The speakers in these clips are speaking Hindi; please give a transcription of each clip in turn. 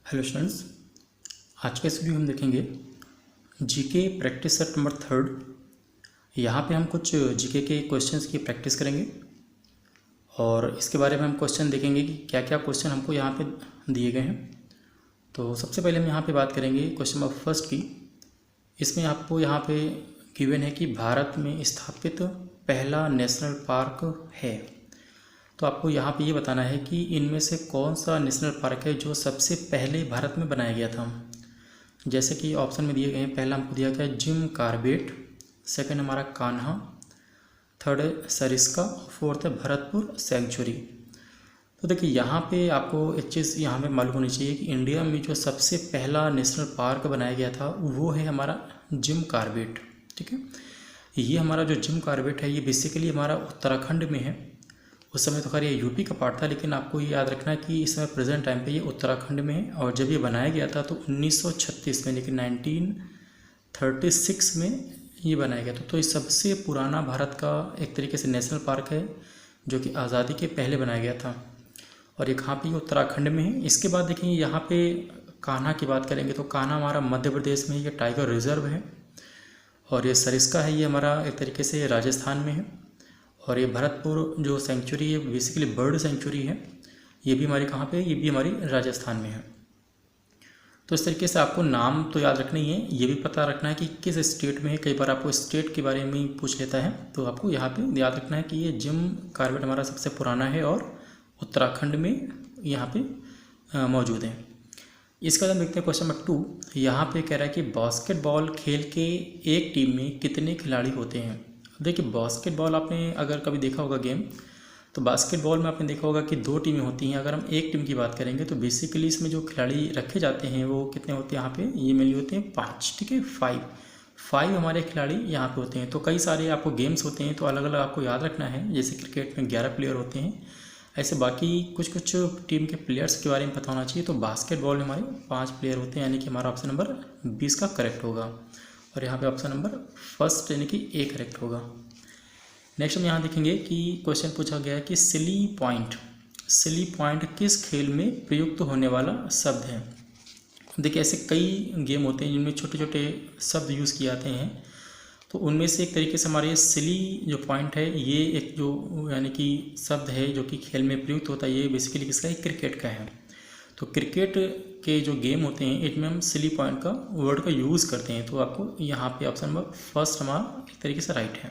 हेलो स्टूडेंट्स, आज के इस वीडियो में हम देखेंगे जीके प्रैक्टिस सेट नंबर 3। यहाँ पे हम कुछ जीके के क्वेश्चंस की प्रैक्टिस करेंगे और इसके बारे में हम क्वेश्चन देखेंगे कि क्या क्या क्वेश्चन हमको यहाँ पे दिए गए हैं। तो सबसे पहले हम यहाँ पे बात करेंगे क्वेश्चन नंबर फर्स्ट की। इसमें आपको यहाँ पे गिवन है कि भारत में स्थापित पहला नेशनल पार्क है। तो आपको यहाँ पे ये बताना है कि इनमें से कौन सा नेशनल पार्क है जो सबसे पहले भारत में बनाया गया था। जैसे कि ऑप्शन में दिए गए हैं, पहला हमको दिया गया है जिम कॉर्बेट, सेकंड हमारा कान्हा, थर्ड है सरिस्का, फोर्थ है भरतपुर सेंचुरी। तो देखिए यहाँ पे आपको एक चीज़ यहाँ पे मालूम होनी चाहिए कि इंडिया में जो सबसे पहला नेशनल पार्क बनाया गया था वो है हमारा जिम कॉर्बेट। ठीक है, ये हमारा जो जिम कॉर्बेट है ये बेसिकली हमारा उत्तराखंड में है। उस समय तो खैर ये यूपी का पार्ट था, लेकिन आपको ये याद रखना है कि इस समय प्रेजेंट टाइम पे ये उत्तराखंड में है। और जब ये बनाया गया था तो 1936 में, लेकिन 1936 में ये बनाया गया था। तो ये सबसे पुराना भारत का एक तरीके से नेशनल पार्क है जो कि आज़ादी के पहले बनाया गया था और ये कहाँ पे, उत्तराखंड में है। इसके बाद देखेंगे यहाँ पे कान्हा की बात करेंगे तो कान्हा हमारा मध्य प्रदेश में ये टाइगर रिजर्व है। और ये सरिस्का है, ये हमारा एक तरीके से राजस्थान में है। और ये भरतपुर जो सेंचुरी है बेसिकली बर्ड सेंचुरी है, ये भी हमारे कहाँ पे, ये भी हमारी राजस्थान में है। तो इस तरीके से आपको नाम तो याद रखना ही है, ये भी पता रखना है कि किस स्टेट में है। कई बार आपको स्टेट के बारे में पूछ लेता है, तो आपको यहाँ पे याद रखना है कि ये जिम कॉर्बेट हमारा सबसे पुराना है और उत्तराखंड में यहाँ पे मौजूद है। इसका हम देखते हैं क्वेश्चन नंबर 2। यहाँ पे कह रहा है कि बास्केटबॉल खेल के एक टीम में कितने खिलाड़ी होते हैं। देखिए बास्केटबॉल आपने अगर कभी देखा होगा गेम, तो बास्केटबॉल में आपने देखा होगा कि 2 टीमें होती हैं। अगर हम एक टीम की बात करेंगे तो बेसिकली इसमें जो खिलाड़ी रखे जाते हैं वो कितने होते हैं यहाँ पे, ये मेनली होते हैं 5। ठीक है, 5 हमारे खिलाड़ी यहाँ पे होते हैं। तो कई सारे आपको गेम्स होते हैं तो अलग अलग आपको याद रखना है। जैसे क्रिकेट में 11 प्लेयर होते हैं, ऐसे बाकी कुछ कुछ टीम के प्लेयर्स के बारे में पता होना चाहिए। तो बास्केटबॉल में हमारे 5 प्लेयर होते हैं, यानी कि हमारा ऑप्शन नंबर 20 का करेक्ट होगा। और यहाँ पे ऑप्शन नंबर फर्स्ट यानी कि ए करेक्ट होगा। नेक्स्ट हम यहाँ देखेंगे कि क्वेश्चन पूछा गया है कि सिली पॉइंट किस खेल में प्रयुक्त होने वाला शब्द है। देखिए ऐसे कई गेम होते हैं जिनमें छोटे छोटे शब्द यूज़ किए जाते हैं, तो उनमें से एक तरीके से हमारे सिली जो पॉइंट है ये एक जो यानी कि शब्द है जो कि खेल में प्रयुक्त होता है, ये बेसिकली किसका है, क्रिकेट का है। तो क्रिकेट के जो गेम होते हैं इनमें हम सिली पॉइंट का वर्ड का यूज़ करते हैं। तो आपको यहाँ पे ऑप्शन नंबर फर्स्ट हमारा एक तरीके से राइट है।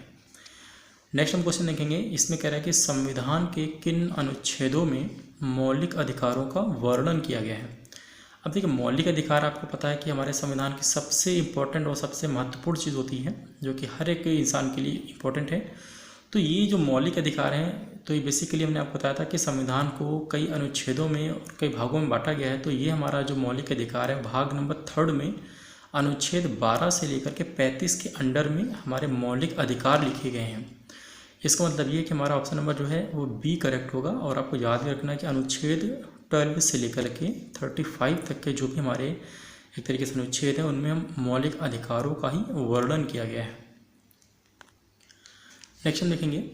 नेक्स्ट हम क्वेश्चन देखेंगे। इसमें कह रहा है कि संविधान के किन अनुच्छेदों में मौलिक अधिकारों का वर्णन किया गया है। अब देखिए मौलिक अधिकार आपको पता है कि हमारे संविधान की सबसे इम्पोर्टेंट और सबसे महत्वपूर्ण चीज़ होती है जो कि हर एक इंसान के लिए इम्पोर्टेंट है। तो ये जो मौलिक अधिकार हैं तो ये बेसिकली हमने आपको बताया था कि संविधान को कई अनुच्छेदों में और कई भागों में बांटा गया है। तो ये हमारा जो मौलिक अधिकार है भाग नंबर 3 में अनुच्छेद 12 से लेकर के 35 के अंडर में हमारे मौलिक अधिकार लिखे गए हैं। इसका मतलब ये कि हमारा ऑप्शन नंबर जो है वो बी करेक्ट होगा। और आपको याद भी रखना है कि अनुच्छेद 12 से लेकर के 35 तक के जो भी हमारे एक तरीके से अनुच्छेद हैं उनमें हम मौलिक अधिकारों का ही वर्णन किया गया है। नेक्स्ट हम देखेंगे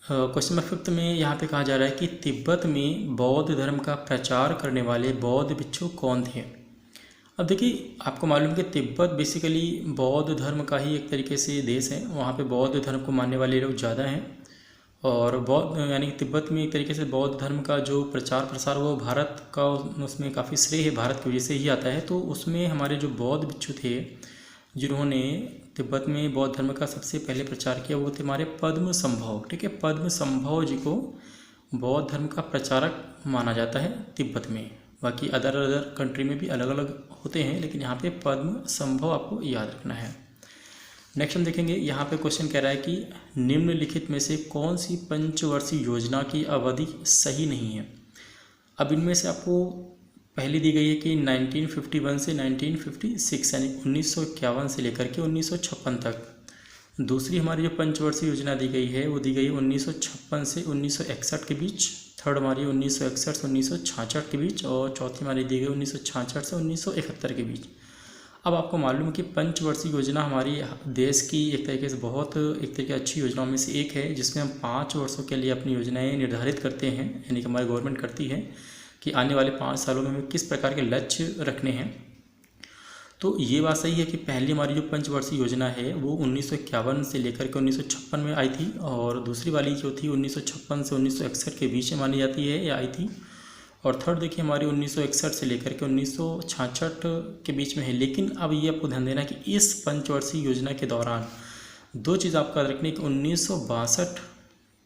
क्वेश्चन नंबर 5 में यहाँ पे कहा जा रहा है कि तिब्बत में बौद्ध धर्म का प्रचार करने वाले बौद्ध भिक्षु कौन थे। अब देखिए आपको मालूम है कि तिब्बत बेसिकली बौद्ध धर्म का ही एक तरीके से देश है। वहाँ पे बौद्ध धर्म को मानने वाले लोग ज़्यादा हैं और बौद्ध यानी कि तिब्बत में एक तरीके से बौद्ध धर्म का जो प्रचार प्रसार वो भारत का उसमें काफ़ी श्रेय है, भारत की वजह से ही आता है। तो उसमें हमारे जो बौद्ध भिक्षु थे जिन्होंने तिब्बत में बौद्ध धर्म का सबसे पहले प्रचार किया वो थे हमारे पद्मसंभव। ठीक है, पद्मसंभव जी को बौद्ध धर्म का प्रचारक माना जाता है तिब्बत में। बाकी अदर कंट्री में भी अलग अलग होते हैं, लेकिन यहाँ पे पद्मसंभव आपको याद रखना है। नेक्स्ट हम देखेंगे यहाँ पे क्वेश्चन कह रहा है कि निम्नलिखित में से कौन सी पंचवर्षीय योजना की अवधि सही नहीं है। अब इनमें से आपको पहली दी गई है कि 1951 से 1956 यानी 1951 से लेकर के 1956 तक। दूसरी हमारी जो पंचवर्षीय योजना दी गई है वो दी गई 1956 से 1961 के बीच। थर्ड हमारी 1961 से 1966 के बीच और चौथी हमारी दी गई 1966 से 1971 के बीच। अब आपको मालूम है कि पंचवर्षीय योजना हमारी देश की एक तरीके से बहुत एक तरीके अच्छी योजनाओं में से एक है, जिसमें हम 5 वर्षों के लिए अपनी योजनाएं निर्धारित करते हैं, यानी कि हमारी गवर्नमेंट करती है कि आने वाले 5 सालों में हमें किस प्रकार के लक्ष्य रखने हैं। तो ये बात सही है कि पहली हमारी जो पंचवर्षीय योजना है वो 1951 से लेकर के 1956 में आई थी, और दूसरी वाली जो थी 1956 से 1961 के बीच में मानी जाती है या आई थी। और थर्ड देखिए हमारी 1961 से लेकर के 1966 के बीच में है। लेकिन अब ये आपको ध्यान देना है कि इस पंचवर्षीय योजना के दौरान दो चीज़ आपको याद रखनी है कि 1962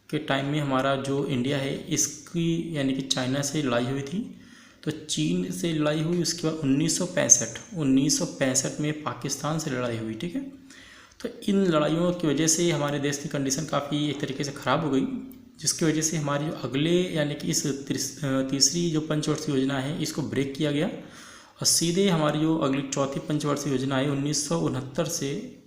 के टाइम में हमारा जो इंडिया है इसकी यानी कि चाइना से लड़ाई हुई थी, तो चीन से लड़ाई हुई। उसके बाद 1965 में पाकिस्तान से लड़ाई हुई, ठीक है। तो इन लड़ाइयों की वजह से हमारे देश की कंडीशन काफ़ी एक तरीके से ख़राब हो गई, जिसकी वजह से हमारी जो अगले यानी कि इस तीसरी जो पंचवर्षीय योजना है इसको ब्रेक किया गया, और सीधे हमारी जो अगली चौथी पंचवर्षीय योजना है 1969 से,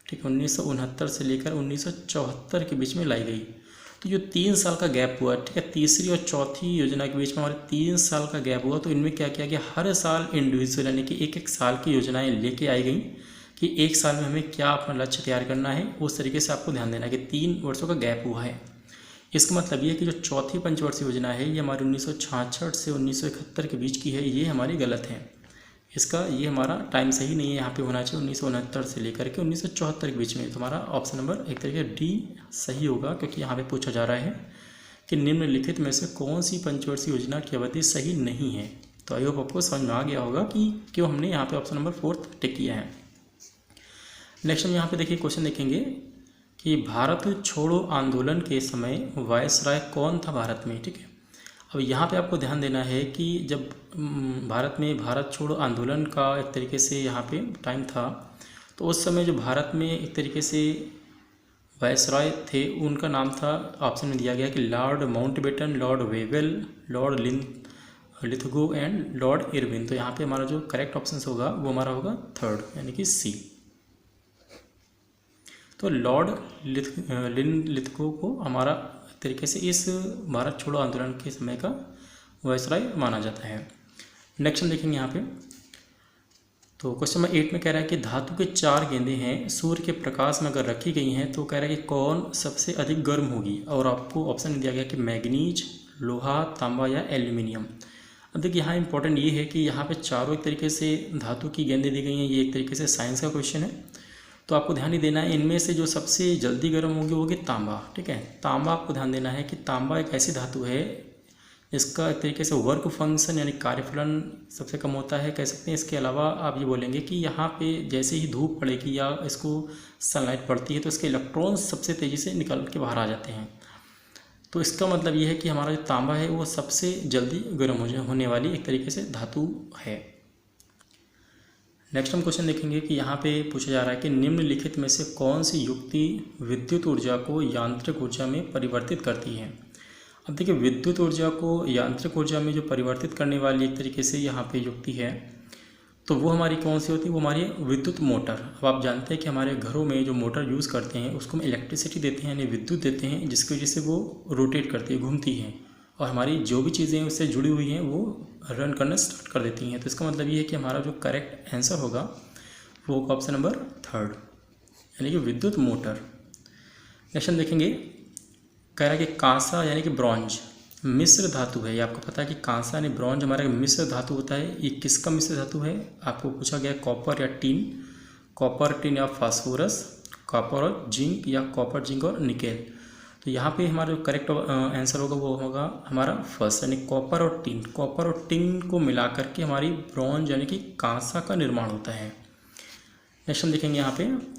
ठीक है, 1969 से लेकर 1974 के बीच में लाई गई। तो जो 3 साल का गैप हुआ, ठीक है, तीसरी और चौथी योजना के बीच में हमारे 3 साल का गैप हुआ, तो इनमें क्या किया गया, हर साल इंडिविजुअल यानी कि एक साल की योजनाएं लेके आई गई कि एक साल में हमें क्या अपना लक्ष्य तैयार करना है। उस तरीके से आपको ध्यान देना है कि 3 वर्षों का गैप हुआ है। इसका मतलब ये है कि जो चौथी पंचवर्षीय योजना है ये हमारी 1966 से 1971 के बीच की है, ये हमारी गलत है। इसका ये हमारा टाइम सही नहीं है, यहाँ पे होना चाहिए 1969 से लेकर के 1974 के बीच में। तो हमारा ऑप्शन नंबर एक तरीके डी सही होगा, क्योंकि यहाँ पे पूछा जा रहा है कि निम्नलिखित में से कौन सी पंचवर्षीय योजना की अवधि सही नहीं है। तो आई होप आपको समझ में आ गया होगा कि क्यों हमने यहाँ पे ऑप्शन नंबर 4 टिक किया है। नेक्स्ट हम यहाँ पे देखिए क्वेश्चन देखेंगे कि भारत छोड़ो आंदोलन के समय वायसराय कौन था भारत में, ठीक है। अब यहाँ पे आपको ध्यान देना है कि जब भारत में भारत छोड़ो आंदोलन का एक तरीके से यहाँ पे टाइम था, तो उस समय जो भारत में एक तरीके से वायसराय थे उनका नाम था, ऑप्शन में दिया गया कि Lord Mountbatten, Lord Wavell, Lord Lithgow and Lord Irwin. तो यहाँ पे हमारा जो करेक्ट ऑप्शन होगा वो हमारा होगा थर्ड यानी कि सी। तो लॉर्ड लिथगो को हमारा तरीके से इस भारत छोड़ो आंदोलन के समय का वायसराय माना जाता है। नेक्स्ट हम देखेंगे यहाँ पे, तो क्वेश्चन नंबर 8 में कह रहा है कि धातु के 4 गेंदें हैं, सूर्य के प्रकाश में अगर रखी गई हैं तो कह रहा है कि कौन सबसे अधिक गर्म होगी, और आपको ऑप्शन दिया गया कि मैग्नीज, लोहा, तांबा या एल्यूमिनियम। अब देखिए यहाँ इंपॉर्टेंट ये है कि यहाँ पे चारों एक तरीके से धातु की गेंदें दी गई हैं, ये एक तरीके से साइंस का क्वेश्चन है, तो आपको ध्यान ही देना है इनमें से जो सबसे जल्दी गर्म होगी वो होगी तांबा, ठीक है। तांबा आपको ध्यान देना है कि तांबा एक ऐसी धातु है इसका एक तरीके से वर्क फंक्शन यानी कार्यफलन सबसे कम होता है, कह सकते हैं। इसके अलावा आप ये बोलेंगे कि यहाँ पे जैसे ही धूप पड़ेगी या इसको सनलाइट पड़ती है तो इसके इलेक्ट्रॉन्स सबसे तेज़ी से निकल के बाहर आ जाते हैं। तो इसका मतलब ये है कि हमारा जो तांबा है वो सबसे जल्दी गर्म होने वाली एक तरीके से धातु है। नेक्स्ट हम क्वेश्चन देखेंगे कि यहाँ पे पूछा जा रहा है कि निम्नलिखित में से कौन सी युक्ति विद्युत ऊर्जा को यांत्रिक ऊर्जा में परिवर्तित करती है। अब देखिए विद्युत ऊर्जा को यांत्रिक ऊर्जा में जो परिवर्तित करने वाली एक तरीके से यहाँ पे युक्ति है, तो वो हमारी कौन सी होती है, वो हमारी विद्युत मोटर। अब आप जानते हैं कि हमारे घरों में जो मोटर यूज़ करते हैं उसको हम इलेक्ट्रिसिटी देते हैं यानी विद्युत देते हैं, जिसकी वजह से वो रोटेट करती है, घूमती हैं, और हमारी जो भी चीज़ें उससे जुड़ी हुई हैं वो रन करना स्टार्ट कर देती हैं। तो इसका मतलब ये है कि हमारा जो करेक्ट आंसर होगा वो होगा ऑप्शन नंबर 3 यानी कि विद्युत मोटर। नेक्स्ट हम देखेंगे, कह रहा है कि कांसा यानी कि ब्रॉन्ज मिश्र धातु है। ये आपको पता है कि कांसा यानी ब्रॉन्ज हमारा मिश्र धातु होता है। ये किसका मिश्र धातु है, आपको पूछा गया कॉपर या टीन, कॉपर टीन या फास्फोरस, कॉपर और जिंक या कॉपर जिंक और निकेल। तो यहाँ पे हमारा जो करेक्ट आंसर होगा वो होगा हमारा फर्स्ट यानी कॉपर और टिन। कॉपर और टिन को मिला करके हमारी ब्रॉन्ज यानी कि कांसा का निर्माण होता है। नेक्स्ट हम देखेंगे यहाँ पे,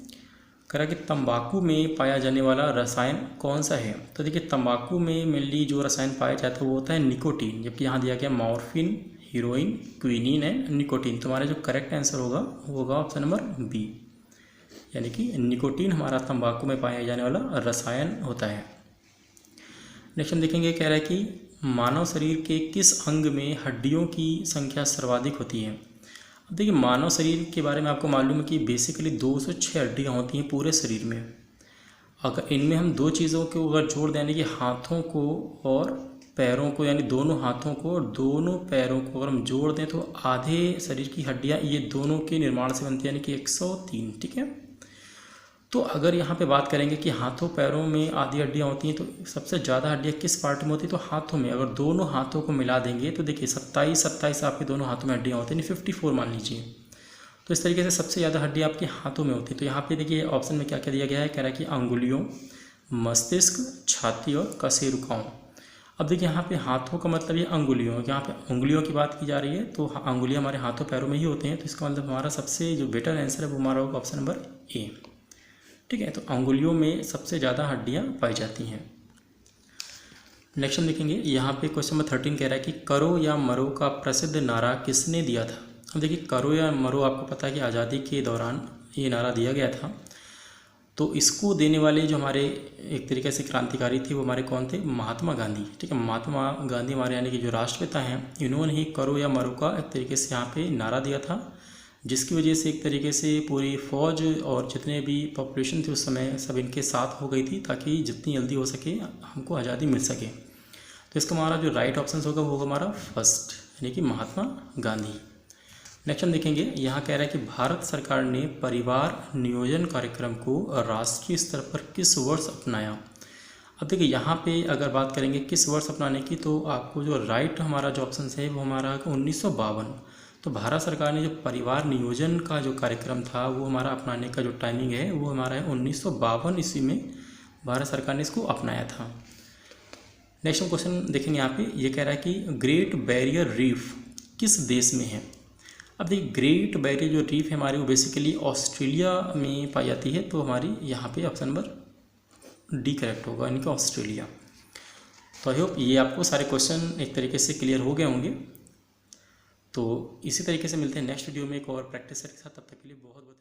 कह रहा है कि तंबाकू में पाया जाने वाला रसायन कौन सा है। तो देखिए तंबाकू में मेनली जो रसायन पाया जाता है वो होता है निकोटीन, जबकि यहाँ दिया गया morphine, heroine, quinine and nicotine. तो हमारा जो करेक्ट आंसर होगा वो होगा ऑप्शन नंबर बी यानी कि निकोटीन हमारा तंबाकू में पाया जाने वाला रसायन होता है। नेक्स्ट हम देखेंगे, कह रहा है कि मानव शरीर के किस अंग में हड्डियों की संख्या सर्वाधिक होती है। अब देखिए मानव शरीर के बारे में आपको मालूम है कि बेसिकली 206 हड्डियाँ होती हैं पूरे शरीर में। अगर इनमें हम 2 चीज़ों को अगर जोड़ दें यानी कि हाथों को और पैरों को, यानी दोनों हाथों को और दोनों पैरों को अगर हम जोड़ दें तो आधे शरीर की हड्डियाँ ये दोनों के निर्माण से बनती है यानी कि 103, ठीक है। तो अगर यहाँ पे बात करेंगे कि हाथों पैरों में आधी हड्डियाँ होती हैं, तो सबसे ज़्यादा हड्डियाँ किस पार्ट में होती है, तो हाथों में। अगर दोनों हाथों को मिला देंगे तो देखिए 27 आपके दोनों हाथों में हड्डियाँ होती हैं, 54 मान लीजिए। तो इस तरीके से सबसे ज़्यादा हड्डियाँ आपके हाथों में होती है। तो यहाँ पे देखिए ऑप्शन में क्या क्या दिया गया है, कह रहा है कि अंगुलियों, मस्तिष्क, छाती और कशेरुकाओं। अब देखिए यहाँ पे हाथों का मतलब ये अंगुलियों, यहाँ पे अंगुलियों की बात की जा रही है, तो अंगुलियाँ हमारे हाथों पैरों में ही होते हैं। तो इसका मतलब हमारा सबसे जो बेटर आंसर है वो हमारा होगा ऑप्शन नंबर ए। ठीक है, तो अंगुलियों में सबसे ज़्यादा हड्डियाँ पाई जाती हैं। नेक्स्ट हम देखेंगे, यहाँ पे क्वेश्चन नंबर 13 कह रहा है कि करो या मरो का प्रसिद्ध नारा किसने दिया था। अब देखिए करो या मरो, आपको पता है कि आज़ादी के दौरान ये नारा दिया गया था। तो इसको देने वाले जो हमारे एक तरीके से क्रांतिकारी थे वो हमारे कौन थे, महात्मा गांधी। ठीक है, महात्मा गांधी हमारे यानी कि जो राष्ट्रपिता हैं, इन्होंने ही करो या मरो का एक तरीके से यहाँ पे नारा दिया था, जिसकी वजह से एक तरीके से पूरी फौज और जितने भी पॉपुलेशन थी उस समय सब इनके साथ हो गई थी, ताकि जितनी जल्दी हो सके हमको आज़ादी मिल सके। तो इसका हमारा जो राइट ऑप्शन होगा वो होगा हमारा फर्स्ट, यानी कि महात्मा गांधी। नेक्स्ट हम देखेंगे, यहाँ कह रहा है कि भारत सरकार ने परिवार नियोजन कार्यक्रम को राष्ट्रीय स्तर पर किस वर्ष अपनाया। अब देखिए यहाँ पे अगर बात करेंगे किस वर्ष अपनाने की, तो आपको जो राइट हमारा जो ऑप्शन है वो हमारा 1952। तो भारत सरकार ने जो परिवार नियोजन का जो कार्यक्रम था वो हमारा अपनाने का जो टाइमिंग है वो हमारा है 1952 ईस्वी में भारत सरकार ने इसको अपनाया था। नेक्स्ट हम क्वेश्चन देखेंगे, यहाँ पे ये कह रहा है कि ग्रेट बैरियर रीफ किस देश में है। अब देखिए ग्रेट बैरियर जो रीफ है हमारी वो बेसिकली ऑस्ट्रेलिया में पाई जाती है। तो हमारी यहाँ पे ऑप्शन नंबर डी करेक्ट होगा, यानी कि ऑस्ट्रेलिया। तो आई होप ये आपको सारे क्वेश्चन एक तरीके से क्लियर हो गए होंगे। तो इसी तरीके से मिलते हैं नेक्स्ट वीडियो में एक और प्रैक्टिस सेट के साथ। तब तक के लिए बहुत बहुत